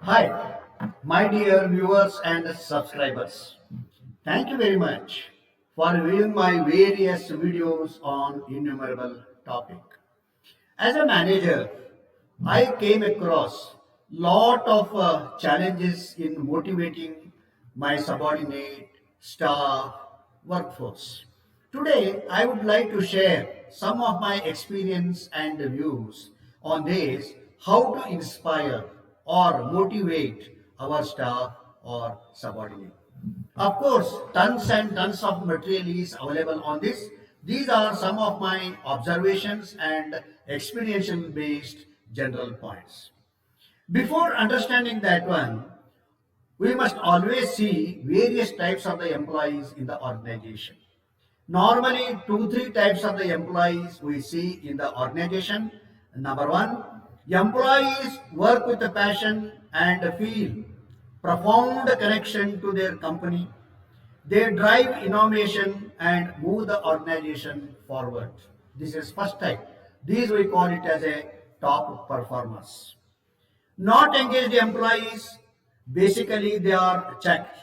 Hi, my dear viewers and subscribers. Thank you very much for viewing my various videos on innumerable topic. As a manager, I came across lot of challenges in motivating my subordinate, staff, workforce. Today, I would like to share some of my experience and views on this, how to inspire or motivate our staff or subordinate. Of course, tons and tons of material is available on this. These are some of my observations and experiential based general points. Before understanding that one, we must always see various types of the employees in the organization. Normally, two, three types of the employees we see in the organization. Number one, employees work with a passion and feel profound connection to their company. They drive innovation and move the organization forward. This is first type. These we call it as a top performers. Not engaged employees, basically they are checked.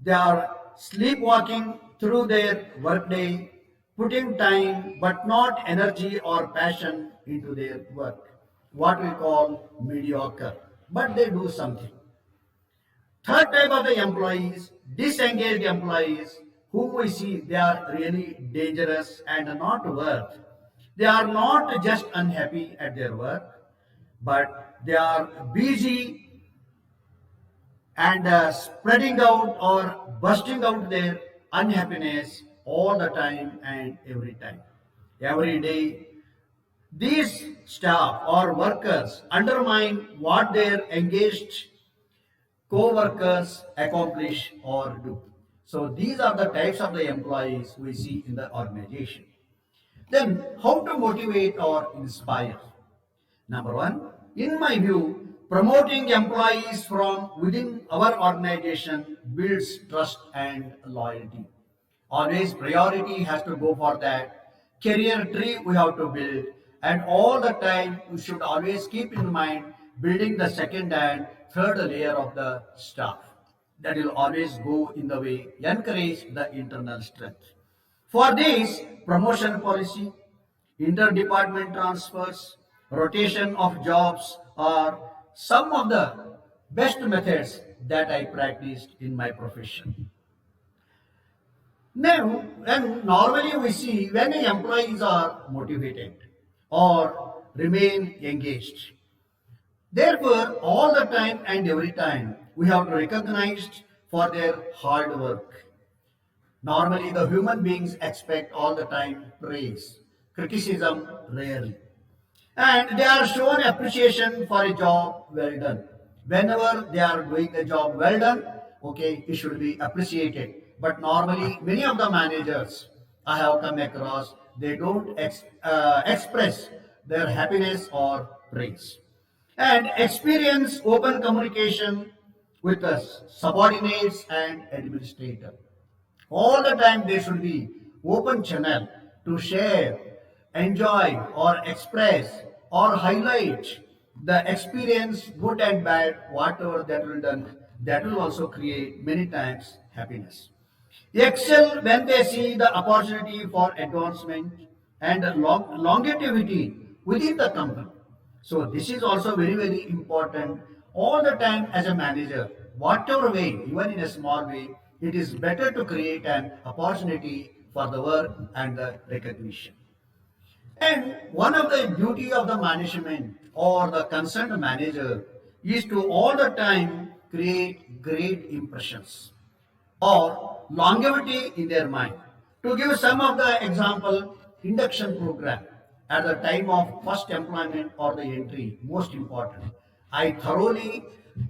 They are sleepwalking through their workday, putting time but not energy or passion into their work. What we call mediocre. But they do something. Third type of the employees, disengaged employees, whom we see they are really dangerous and not worth. They are not just unhappy at their work, but they are busy and spreading out or bursting out their unhappiness all the time and every time. Every day, these staff or workers undermine what their engaged co-workers accomplish or do. So these are the types of the employees we see in the organization. Then how to motivate or inspire? Number one, in my view, promoting employees from within our organization builds trust and loyalty. Always priority has to go for that. Career tree we have to build, and all the time we should always keep in mind building the second and third layer of the staff. That will always go in the way, encourage the internal strength. For this, promotion policy, interdepartment transfers, rotation of jobs are some of the best methods that I practiced in my profession. Now, and normally we see when the employees are motivated or remain engaged. Therefore, all the time and every time, we have to recognize for their hard work. Normally, the human beings expect all the time praise, criticism rarely. And they are shown appreciation for a job well done. Whenever they are doing the job well done, okay, it should be appreciated. But normally, many of the managers I have come across, they don't express their happiness or praise. And experience open communication with the subordinates and administrator. All the time there should be open channel to share, enjoy or express or highlight the experience, good and bad, whatever that will done, that will also create many times happiness. Excel when they see the opportunity for advancement and longevity within the company. So this is also very, very important all the time as a manager. Whatever way, even in a small way, it is better to create an opportunity for the work and the recognition. And one of the duty of the management or the concerned manager is to all the time create great impressions or longevity in their mind. To give some of the example, induction program at the time of first employment or the entry, most important. I thoroughly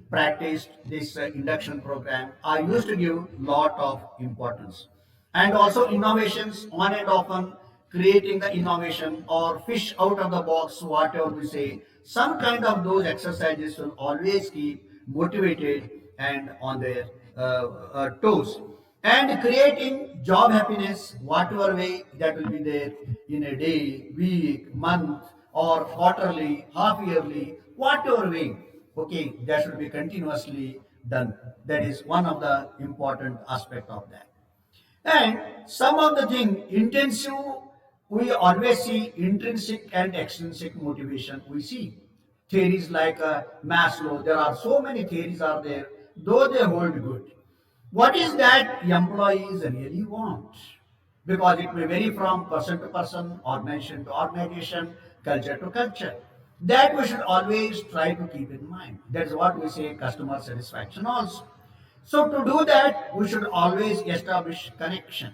practiced this induction program. I used to give lot of importance. And also innovations on and often creating the innovation or fish out of the box, whatever we say. Some kind of those exercises will always keep motivated and on their toes. And creating job happiness, whatever way that will be there in a day, week, month, or quarterly, half yearly, whatever way. Okay, that should be continuously done. That is one of the important aspect of that. And some of the thing intensive, we always see intrinsic and extrinsic motivation. We see theories like Maslow. There are so many theories are there, though they hold good. What is that employees really want? Because it may vary from person to person, organization to organization, culture to culture. That we should always try to keep in mind. That's what we say customer satisfaction also. So to do that, we should always establish connection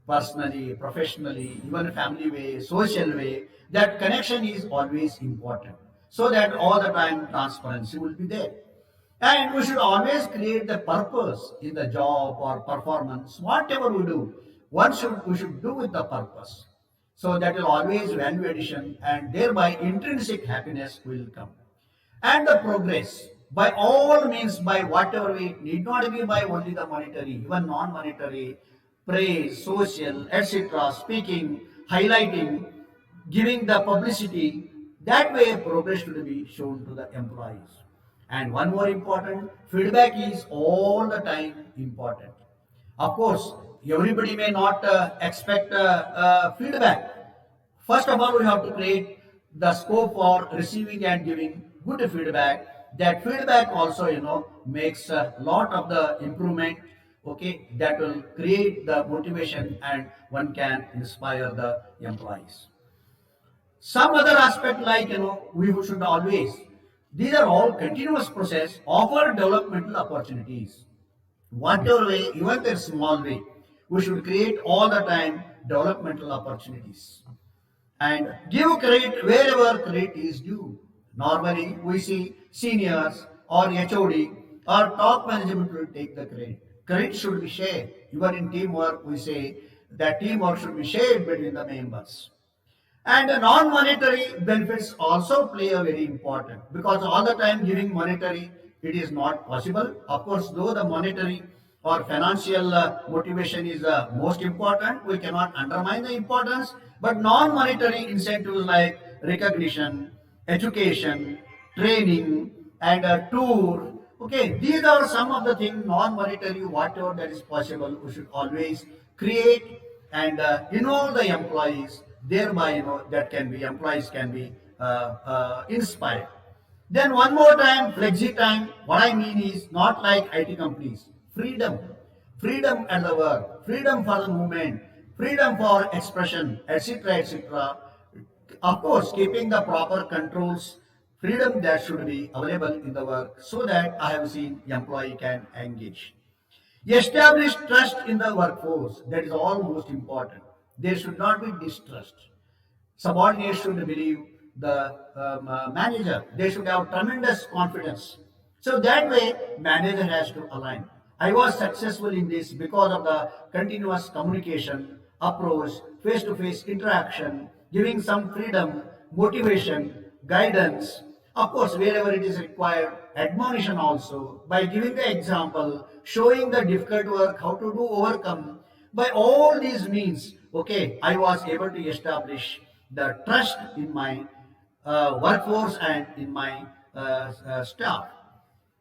personally, professionally, even family way, social way. That connection is always important. So that all the time transparency will be there. And we should always create the purpose in the job or performance, whatever we do. We should do with the purpose. So that will always value addition and thereby intrinsic happiness will come. And the progress, by all means, by whatever way, it need not be by only the monetary, even non-monetary, praise, social, etc., speaking, highlighting, giving the publicity, that way progress should be shown to the employees. And one more important, feedback is all the time important. Of course, everybody may not expect feedback. First of all, we have to create the scope for receiving and giving good feedback. That feedback also, makes a lot of the improvement. Okay, that will create the motivation and one can inspire the employees. Some other aspect like, we should always, these are all continuous process, offer developmental opportunities. Whatever way, even their small way, we should create all the time developmental opportunities and give credit wherever credit is due. Normally, we see seniors or HOD or top management will take the credit. Credit should be shared. Even in teamwork, we say that teamwork should be shared between the members. And the non-monetary benefits also play a very important because all the time giving monetary it is not possible. Of course, though the monetary or financial motivation is most important, we cannot undermine the importance. But non-monetary incentives like recognition, education, training, and a tour. Okay, these are some of the things non-monetary, whatever that is possible. We should always create and involve the employees. Thereby, that can be employees can be inspired. Then one more time, flexi time. What I mean is not like IT companies. Freedom, freedom at the work, freedom for the movement, freedom for expression, etc., etc. Of course, keeping the proper controls, freedom that should be available in the work, so that I have seen employee can engage. Establish trust in the workforce. That is all most important. There should not be distrust. Subordinates should believe the manager. They should have tremendous confidence. So that way, manager has to align. I was successful in this because of the continuous communication, approach, face-to-face interaction, giving some freedom, motivation, guidance. Of course, wherever it is required, admonition also by giving the example, showing the difficult work, how to do overcome. By all these means, okay, I was able to establish the trust in my workforce and in my staff.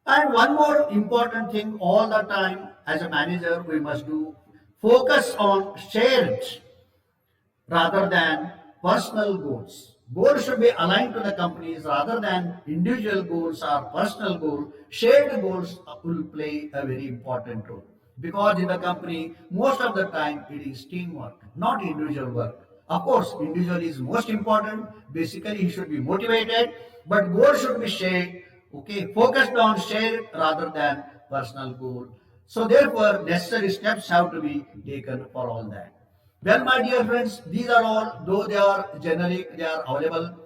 And one more important thing all the time as a manager we must do focus on shared rather than personal goals. Goals should be aligned to the companies rather than individual goals or personal goals. Shared goals will play a very important role because in the company, most of the time it is teamwork, not individual work. Of course, individual is most important. Basically, he should be motivated, but goal should be shared. Okay, focused on shared rather than personal goal. So therefore, necessary steps have to be taken for all that. Well, my dear friends, these are all, though they are generic, they are available.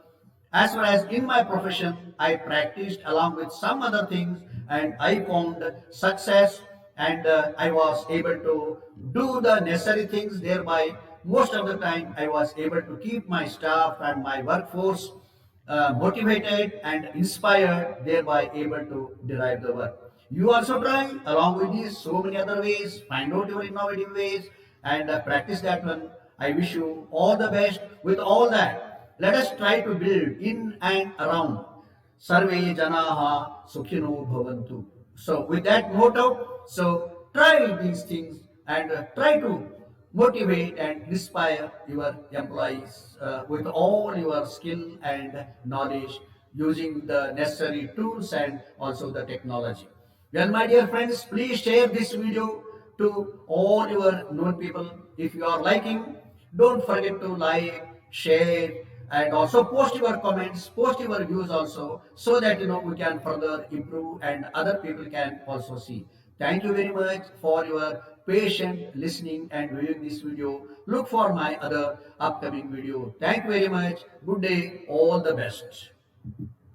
As far as in my profession, I practiced along with some other things and I found success and I was able to do the necessary things. Thereby, most of the time, I was able to keep my staff and my workforce motivated and inspired, thereby able to derive the work. You also try along with these so many other ways, find out your innovative ways and practice that one. I wish you all the best with all that. Let us try to build in and around Sarve Janaha Sukhino Bhavantu. So, with that motto, so try these things and try to motivate and inspire your employees with all your skill and knowledge using the necessary tools and also the technology. Well, my dear friends, please share this video to all your known people. If you are liking, don't forget to like, share, and also post your comments, post your views also, so that we can further improve and other people can also see. Thank you very much for your patient listening and viewing this video. Look for my other upcoming video. Thank you very much. Good day. All the best.